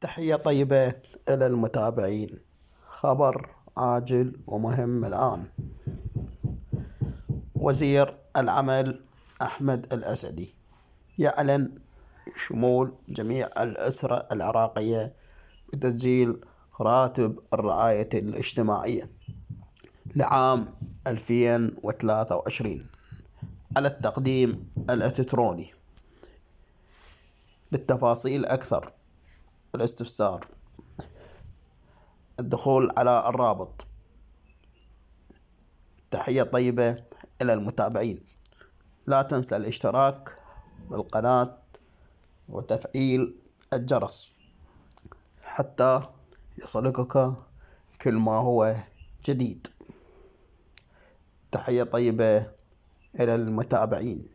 تحية طيبة إلى المتابعين. خبر عاجل ومهم الآن. وزير العمل أحمد الأسدي يعلن شمول جميع الأسرى العراقية بتسجيل راتب الرعاية الاجتماعية لعام 2023 على التقديم الإلكتروني. للتفاصيل أكثر والاستفسار الدخول على الرابط. تحية طيبة إلى المتابعين. لا تنسى الاشتراك بالقناة وتفعيل الجرس حتى يصلك كل ما هو جديد. تحية طيبة إلى المتابعين.